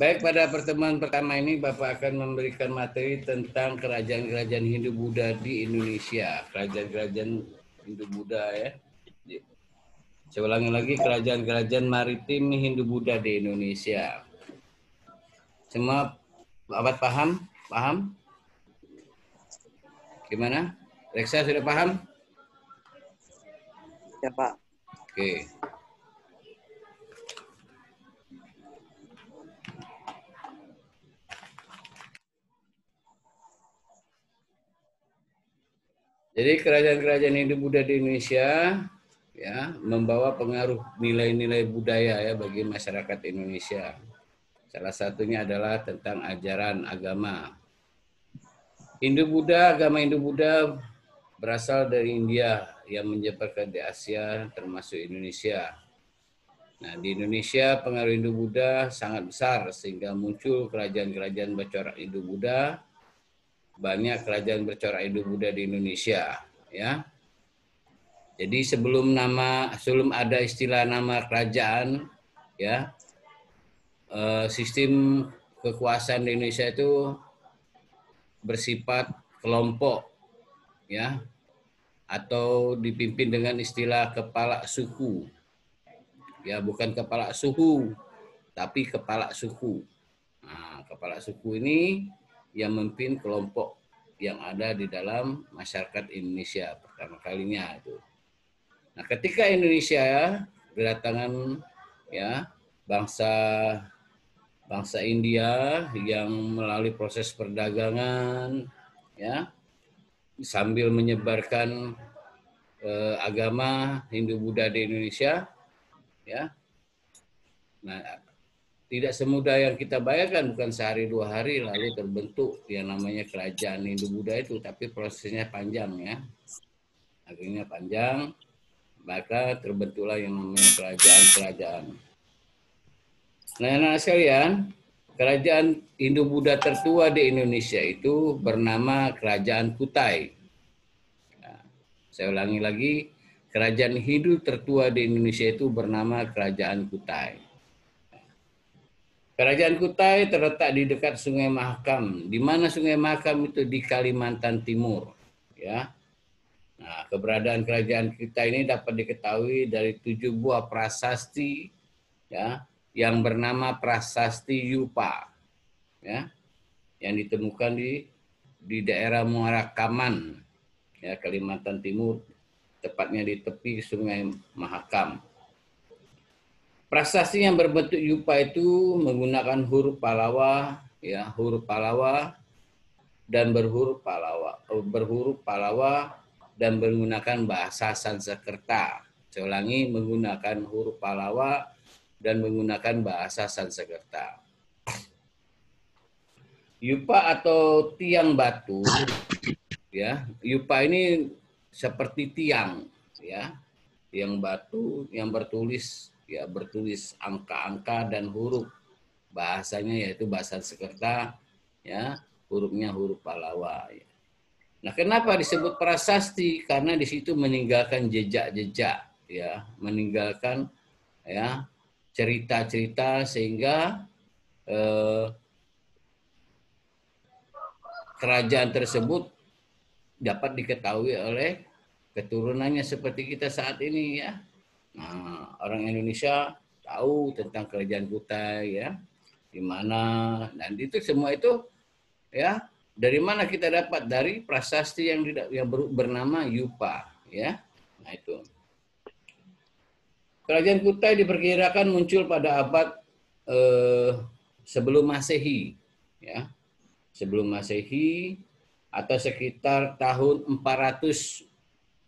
Baik, pada pertemuan pertama ini Bapak akan memberikan materi tentang kerajaan-kerajaan Hindu-Buddha di Indonesia. Kerajaan-kerajaan Hindu-Buddha ya. Saya ulangi lagi, kerajaan-kerajaan maritim Hindu-Buddha di Indonesia. Semua Bapak paham? Paham? Gimana? Reksa sudah paham? Ya, Pak. Oke. Jadi kerajaan-kerajaan Hindu-Buddha di Indonesia ya membawa pengaruh nilai-nilai budaya ya bagi masyarakat Indonesia. Salah satunya adalah tentang ajaran agama. Hindu-Buddha, agama Hindu-Buddha berasal dari India yang menyebarkan di Asia termasuk Indonesia. Nah, di Indonesia pengaruh Hindu-Buddha sangat besar sehingga muncul kerajaan-kerajaan bercorak Hindu-Buddha. Banyak kerajaan bercorak Hindu-Buddha di Indonesia, ya. Jadi sebelum ada istilah nama kerajaan, ya, sistem kekuasaan di Indonesia itu bersifat kelompok, ya, atau dipimpin dengan istilah kepala suku, ya, bukan kepala suhu, tapi kepala suku. Nah, kepala suku ini yang memimpin kelompok yang ada di dalam masyarakat Indonesia pertama kalinya itu. Nah, ketika Indonesia berdatangan ya bangsa India yang melalui proses perdagangan ya sambil menyebarkan agama Hindu-Buddha di Indonesia ya. Nah, tidak semudah yang kita bayangkan, bukan sehari dua hari lalu terbentuk yang namanya kerajaan Hindu-Buddha itu, tapi prosesnya panjang ya. Akhirnya panjang, maka terbentuklah yang namanya kerajaan-kerajaan. Nah, anak sekalian, kerajaan Hindu-Buddha tertua di Indonesia itu bernama Kerajaan Kutai. Nah, saya ulangi lagi, kerajaan Hindu tertua di Indonesia itu bernama Kerajaan Kutai. Kerajaan Kutai terletak di dekat Sungai Mahakam. Di mana Sungai Mahakam itu? Di Kalimantan Timur. Ya. Nah, keberadaan kerajaan kita ini dapat diketahui dari 7 buah prasasti, ya, yang bernama Prasasti Yupa, ya, yang ditemukan di daerah Muara Kaman, ya, Kalimantan Timur, tepatnya di tepi Sungai Mahakam. Prasasti yang berbentuk yupa itu menggunakan huruf Palawa, ya, huruf Palawa dan berhuruf Palawa dan menggunakan bahasa Sanskerta. Saya ulangi, menggunakan huruf Palawa dan menggunakan bahasa Sanskerta. Yupa atau tiang batu, ya, yupa ini seperti tiang, ya, tiang batu yang bertulis angka-angka dan huruf, bahasanya yaitu bahasa Sanskerta, ya, hurufnya huruf Palawa. Ya. Nah, kenapa disebut prasasti? Karena di situ meninggalkan jejak-jejak, ya, meninggalkan ya cerita-cerita sehingga kerajaan tersebut dapat diketahui oleh keturunannya seperti kita saat ini ya. Nah, orang Indonesia tahu tentang kerajaan Kutai ya, di mana, dan itu semua itu ya dari mana kita dapat? Dari prasasti yang bernama Yupa ya. Nah, itu. Kerajaan Kutai diperkirakan muncul pada abad sebelum Masehi ya. Sebelum Masehi atau sekitar tahun 400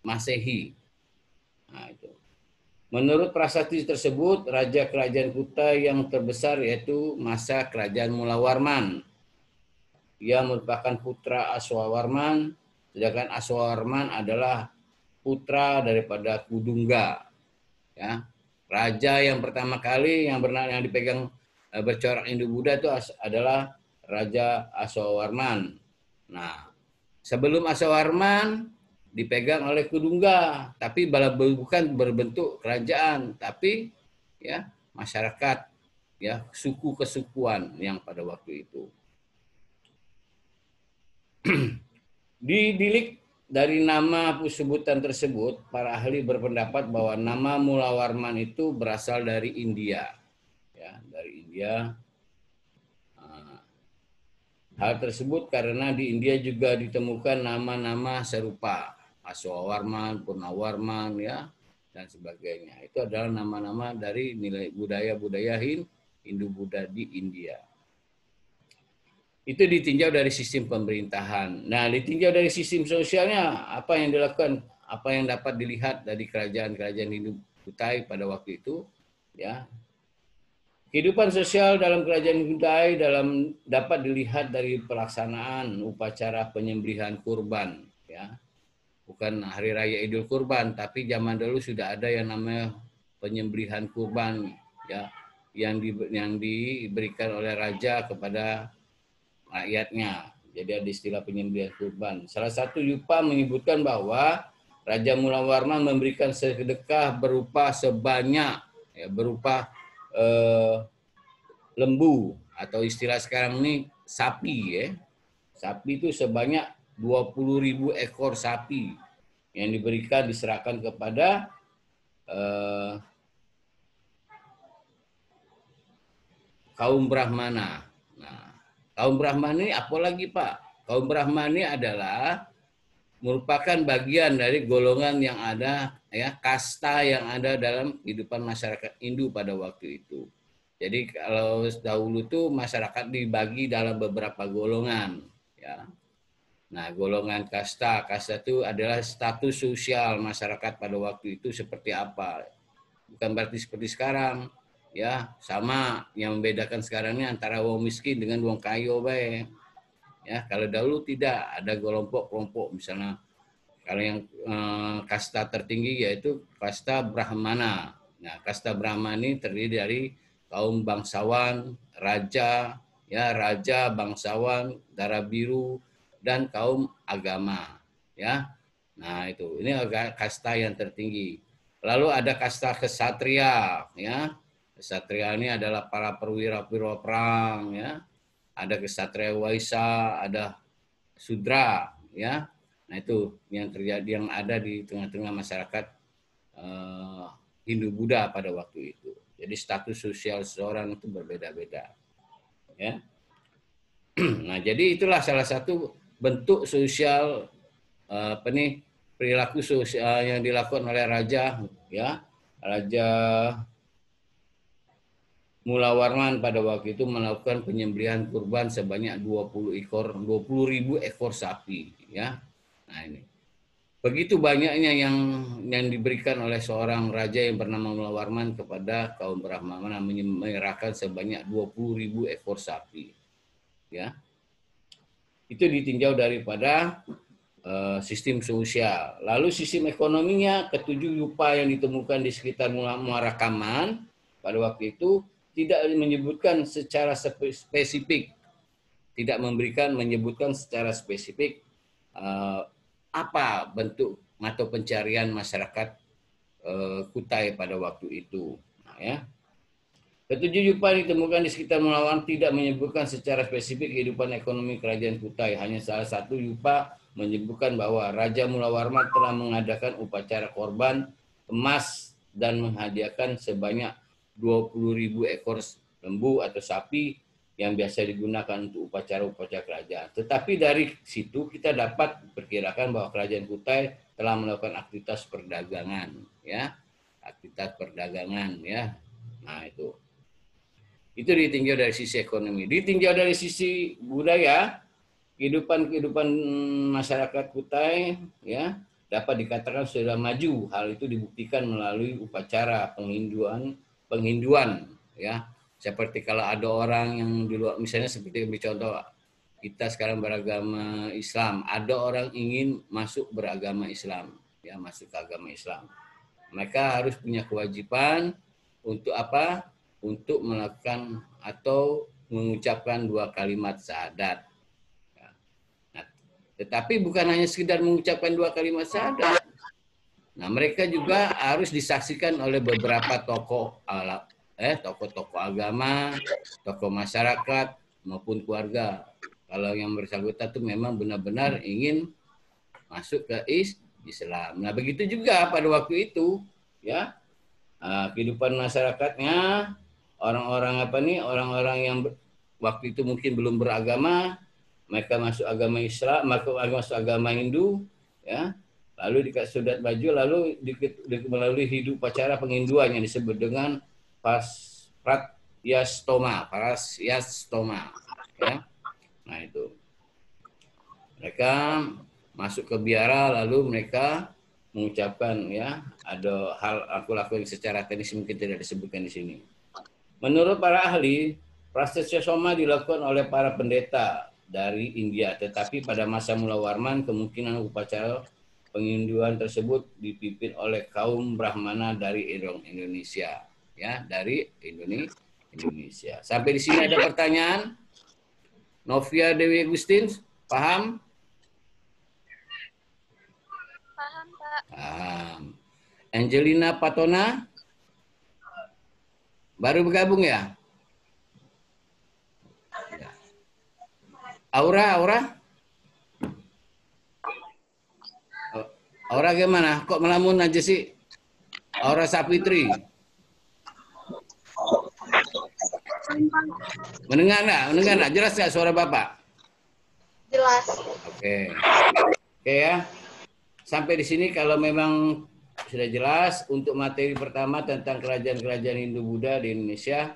Masehi. Nah, itu. Menurut prasasti tersebut, raja kerajaan Kutai yang terbesar yaitu masa kerajaan Mulawarman. Ia merupakan putra Aswawarman, sedangkan Aswawarman adalah putra daripada Kudungga. Ya, raja yang pertama kali yang dipegang bercorak Hindu-Buddha itu adalah Raja Aswawarman. Nah, sebelum Aswawarman dipegang oleh Kudungga, tapi bukan berbentuk kerajaan, tapi ya masyarakat ya suku-kesukuan yang pada waktu itu. Didilik dari nama sebutan tersebut, para ahli berpendapat bahwa nama Mula Warman itu berasal dari India, ya, dari India. Hal tersebut karena di India juga ditemukan nama-nama serupa, Aswawarman, Purnawarman, ya, dan sebagainya. Itu adalah nama-nama dari nilai budaya-budaya Hindu-Buddha di India. Itu ditinjau dari sistem pemerintahan. Nah, ditinjau dari sistem sosialnya, apa yang dilakukan, apa yang dapat dilihat dari kerajaan-kerajaan Hindu Kutai pada waktu itu, ya. Kehidupan sosial dalam kerajaan Kutai dapat dilihat dari pelaksanaan upacara penyembelihan kurban, ya. Bukan hari raya Idul Kurban, tapi zaman dulu sudah ada yang namanya penyembelihan kurban, ya, yang diberikan oleh raja kepada rakyatnya. Jadi ada istilah penyembelihan kurban. Salah satu yupa menyebutkan bahwa Raja Mula Warman memberikan sedekah berupa sebanyak, ya, berupa lembu, atau istilah sekarang ini sapi, ya. Sapi itu sebanyak 20.000 ekor sapi yang diserahkan kepada kaum Brahmana. Nah, kaum Brahmana ini apa lagi, Pak? Kaum Brahmana ini adalah merupakan bagian dari golongan yang ada, ya, kasta yang ada dalam kehidupan masyarakat Hindu pada waktu itu. Jadi kalau dahulu tuh masyarakat dibagi dalam beberapa golongan, ya. Nah, golongan kasta itu adalah status sosial masyarakat pada waktu itu seperti apa. Bukan berarti seperti sekarang, ya. Sama, yang membedakan sekarang ini antara wong miskin dengan wong kayo bae. Ya, kalau dahulu tidak ada kelompok-kelompok, misalnya kalau yang kasta tertinggi yaitu kasta Brahmana. Nah, kasta Brahmana ini terdiri dari kaum bangsawan, raja, ya, raja, bangsawan, darah biru, dan kaum agama, ya. Nah, itu ini kasta yang tertinggi. Lalu ada kasta kesatria, ya. Kesatria ini adalah para perwira-perwira perang, ya. Ada kesatria waisa, ada sudra, ya. Nah, itu yang terjadi, yang ada di tengah-tengah masyarakat Hindu-Buddha pada waktu itu. Jadi status sosial seseorang itu berbeda-beda, ya. Nah, jadi itulah salah satu bentuk sosial perilaku sosial yang dilakukan oleh raja, ya, Raja Mula Warman pada waktu itu melakukan penyembelihan kurban sebanyak 20.000 ekor sapi, ya. Nah, ini begitu banyaknya yang diberikan oleh seorang raja yang bernama Mula Warman kepada kaum Brahmana, menyerahkan sebanyak 20.000 ekor sapi, ya. Itu ditinjau daripada sistem sosial. Lalu sistem ekonominya, ketujuh yupa yang ditemukan di sekitar Muara Kaman pada waktu itu tidak menyebutkan secara spesifik, tidak menyebutkan secara spesifik apa bentuk mata pencarian masyarakat Kutai pada waktu itu. Nah, ya. Ketujuh yupa ditemukan di sekitar Mulawan tidak menyebutkan secara spesifik kehidupan ekonomi kerajaan Kutai. Hanya salah satu yupa menyebutkan bahwa Raja Mula Warman telah mengadakan upacara korban emas dan menghadiahkan sebanyak 20.000 ekor lembu atau sapi yang biasa digunakan untuk upacara-upacara kerajaan. Tetapi dari situ kita dapat perkirakan bahwa kerajaan Kutai telah melakukan aktivitas perdagangan, ya, aktivitas perdagangan, ya. Nah, itu ditinjau dari sisi ekonomi. Ditinjau dari sisi budaya, kehidupan masyarakat Kutai, ya, dapat dikatakan sudah maju. Hal itu dibuktikan melalui upacara penghinduan, ya. Seperti kalau ada orang yang di luar, misalnya seperti contoh kita sekarang beragama Islam, ada orang ingin masuk beragama Islam, ya, masuk ke agama Islam. Mereka harus punya kewajiban untuk apa? Untuk melakukan atau mengucapkan 2 kalimat syahadat. Nah, tetapi bukan hanya sekedar mengucapkan 2 kalimat syahadat. Nah, mereka juga harus disaksikan oleh beberapa tokoh tokoh-tokoh agama, tokoh masyarakat maupun keluarga. Kalau yang bersangkutan itu memang benar-benar ingin masuk ke Islam. Nah, begitu juga pada waktu itu, ya, kehidupan masyarakatnya, orang-orang yang waktu itu mungkin belum beragama, mereka masuk agama Islam, masuk agama Hindu, ya, lalu dikasih sudat baju, lalu melalui hidup upacara penginduan yang disebut dengan pratyastoma, ya. Nah itu, mereka masuk ke biara, lalu mereka mengucapkan, ya, ada hal laku-laku yang secara teknis mungkin tidak disebutkan di sini. Menurut para ahli, pratyastoma dilakukan oleh para pendeta dari India, tetapi pada masa Mula Warman kemungkinan upacara penginduan tersebut dipimpin oleh kaum Brahmana dari Indonesia, ya, dari Indonesia. Sampai di sini ada pertanyaan? Novia Dewi Agustin, paham? Paham, Pak. Paham. Angelina Patona, baru bergabung ya? Aura gimana? Kok melamun aja sih? Aura Sapitri. Mendengar nggak? Jelas nggak suara Bapak? Jelas. Oke ya. Sampai di sini kalau memang sudah jelas untuk materi pertama tentang kerajaan-kerajaan Hindu-Buddha di Indonesia.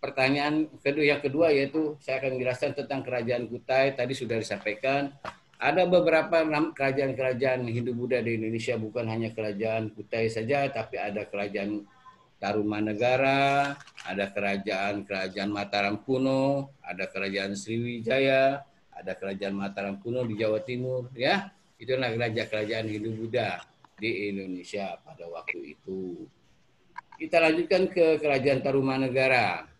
Pertanyaan yang kedua yaitu saya akan menjelaskan tentang kerajaan Kutai. Tadi sudah disampaikan. Ada beberapa kerajaan-kerajaan Hindu-Buddha di Indonesia, bukan hanya kerajaan Kutai saja, tapi ada kerajaan Tarumanegara, ada kerajaan Mataram kuno, ada kerajaan Sriwijaya, ada kerajaan Mataram kuno di Jawa Timur, ya. Itulah kerajaan Hindu-Buddha di Indonesia pada waktu itu. Kita lanjutkan ke kerajaan Tarumanegara.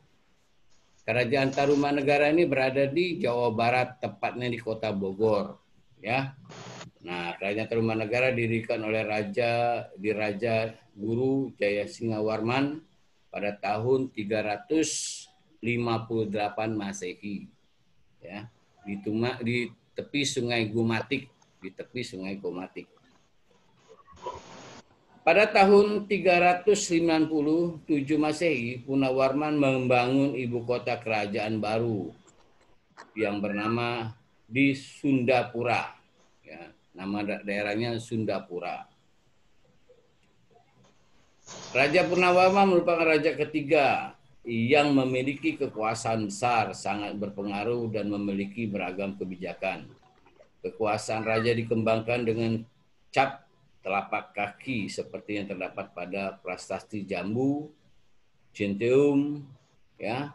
Kerajaan Tarumanegara ini berada di Jawa Barat, tepatnya di Kota Bogor, ya. Nah, kerajaan Tarumanegara didirikan oleh Raja Guru Jayasinghawarman pada tahun 358 Masehi, ya, di tepi Sungai Gomatik, Pada tahun 397 Masehi, Punawwarman membangun ibu kota kerajaan baru yang bernama di Sundapura, ya. Nama daerahnya Sundapura. Raja Punawwarman merupakan raja ketiga yang memiliki kekuasaan besar, sangat berpengaruh dan memiliki beragam kebijakan. Kekuasaan raja dikembangkan dengan cap telapak kaki seperti yang terdapat pada prasasti Jambu, Chinteum, ya.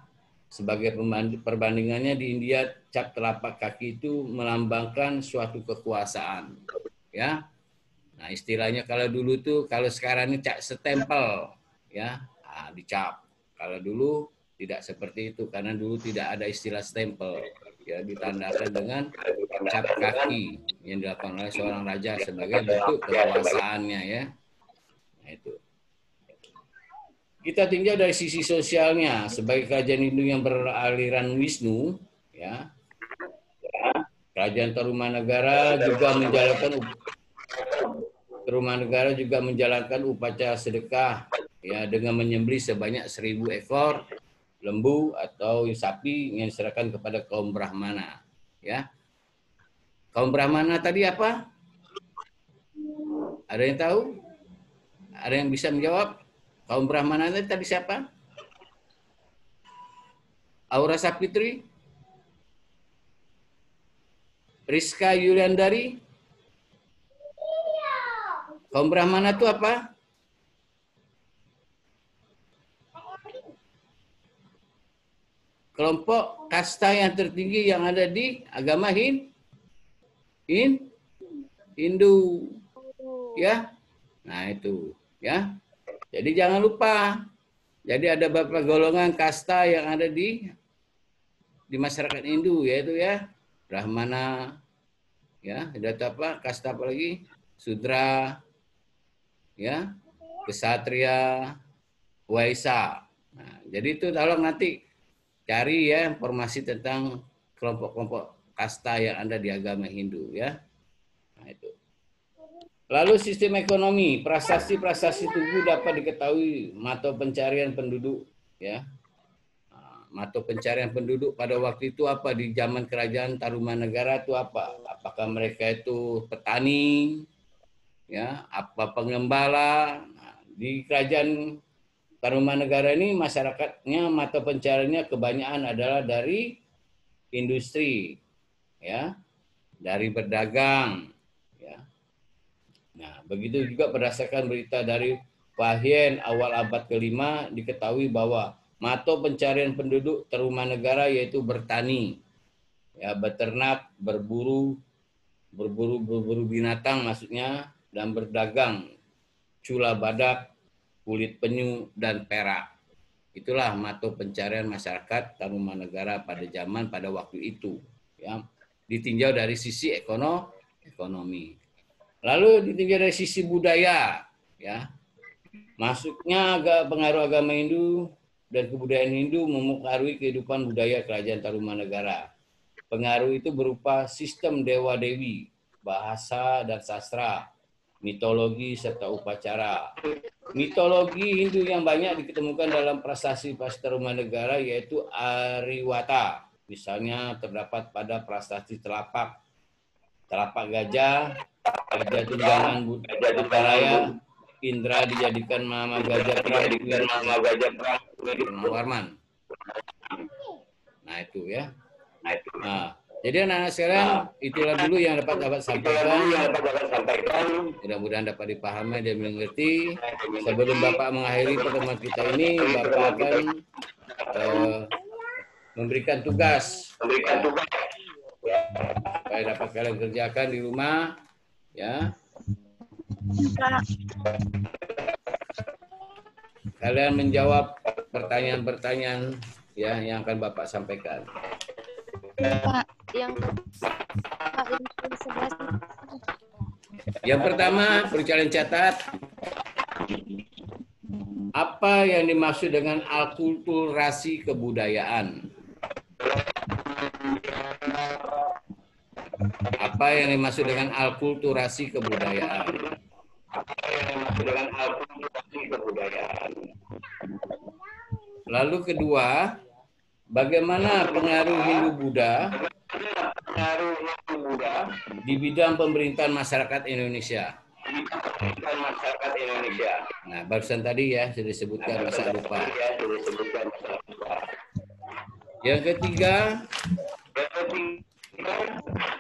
Sebagai perbandingannya di India, cap telapak kaki itu melambangkan suatu kekuasaan, ya. Nah, istilahnya kalau dulu tuh, kalau sekarang ini stempel, ya, dicap. Kalau dulu tidak seperti itu, karena dulu tidak ada istilah stempel, ya, ditandakan dengan cap kaki yang dilakukan oleh seorang raja sebagai bentuk kekuasaannya, ya. Nah, itu. Kita tinjau dari sisi sosialnya. Sebagai kerajaan Hindu yang beraliran Wisnu, ya, kerajaan Tarumanegara juga menjalankan upacara sedekah, ya, dengan menyembelih sebanyak 1000 ekor lembu atau sapi yang diserahkan kepada kaum Brahmana, ya. Kaum Brahmana tadi apa? Ada yang tahu? Ada yang bisa menjawab? Kaum Brahmana tadi siapa? Aura Sapitri? Rizka Yuliandari? Kaum Brahmana itu apa? Kelompok kasta yang tertinggi yang ada di agama Hindu, ya. Nah, itu, ya. Jadi jangan lupa. Jadi ada beberapa golongan kasta yang ada di masyarakat Hindu, yaitu, ya, Brahmana, ya, ada apa? Kasta apa lagi? Sudra, ya, Ksatria, Waisa. Nah, Jadi itu tolong nanti cari ya informasi tentang kelompok-kelompok kasta yang ada di agama Hindu ya. Nah, itu. Lalu sistem ekonomi, prasasti tubuh dapat diketahui mata pencarian penduduk ya. Mata pencarian penduduk pada waktu itu apa di zaman kerajaan Tarumanegara itu apa? Apakah mereka itu petani ya, apa pengembala? Nah, di kerajaan Tarumanegara ini masyarakatnya mata pencariannya kebanyakan adalah dari industri ya, dari berdagang ya. Nah, begitu juga berdasarkan berita dari Pahien awal abad ke-5 diketahui bahwa mata pencarian penduduk Tarumanegara yaitu bertani, ya, beternak, berburu binatang maksudnya, dan berdagang, cula badak, kulit penyu, dan perak. Itulah mata pencarian masyarakat Tarumanegara pada waktu itu, ya. Ditinjau dari sisi ekonomi. Lalu ditinjau dari sisi budaya, ya. Masuknya pengaruh agama Hindu dan kebudayaan Hindu mempengaruhi kehidupan budaya kerajaan Tarumanegara. Pengaruh itu berupa sistem dewa-dewi, bahasa dan sastra, mitologi serta upacara. Mitologi Hindu yang banyak diketemukan dalam prasasti Tarumanegara yaitu Ariwata. Misalnya terdapat pada prasasti telapak gajah, gajah tunggangan Butaraya, Indra dijadikan mama gajah perang, Warman. Nah itu ya. Nah, jadi anak-anak sekarang itulah dulu yang dapat sampaikan. Mudah-mudahan dapat dipahami dan mengerti. Sebelum Bapak mengakhiri pertemuan kita ini, Bapak akan memberikan tugas supaya dapat kalian kerjakan di rumah, ya. Kalian menjawab pertanyaan-pertanyaan ya yang akan Bapak sampaikan. Pak, yang pertama, perlu kalian catat apa yang dimaksud dengan akulturasi kebudayaan. Apa yang dimaksud dengan akulturasi kebudayaan? Lalu kedua, bagaimana pengaruh Hindu-Buddha di bidang pemerintahan masyarakat Indonesia? Nah, barusan tadi ya sudah disebutkan, masa lupa. Yang ketiga,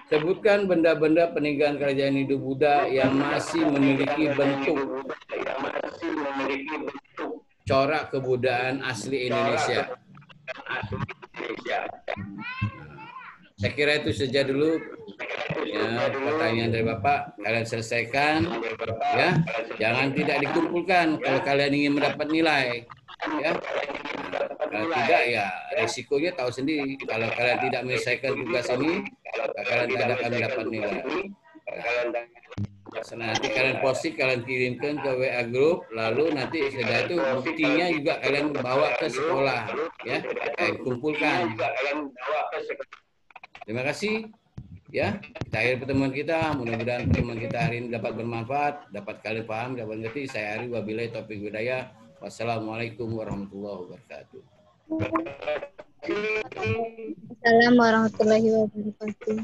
sebutkan benda-benda peninggalan kerajaan Hindu-Buddha yang masih memiliki bentuk corak kebudayaan asli Indonesia. Saya kira itu saja dulu ya, pertanyaan dari Bapak. Kalian selesaikan ya. Jangan tidak dikumpulkan kalau kalian ingin mendapat nilai ya. Kalau tidak ya resikonya tahu sendiri. Kalau kalian tidak menyelesaikan tugas ini, kalian tidak akan mendapat nilai. Nah, nanti kalian posting, kalian kirimkan ke WA group, lalu nanti setelah itu buktinya juga kalian bawa ke sekolah ya. Kalian kumpulkan. Terima kasih ya. Kita akhiri pertemuan kita. Mudah-mudahan pertemuan kita hari ini dapat bermanfaat, dapat kalian paham, dapat mengerti. Saya Ari, wabillahi taufiq hidayah. Wassalamualaikum warahmatullahi wabarakatuh. Assalamualaikum warahmatullahi wabarakatuh.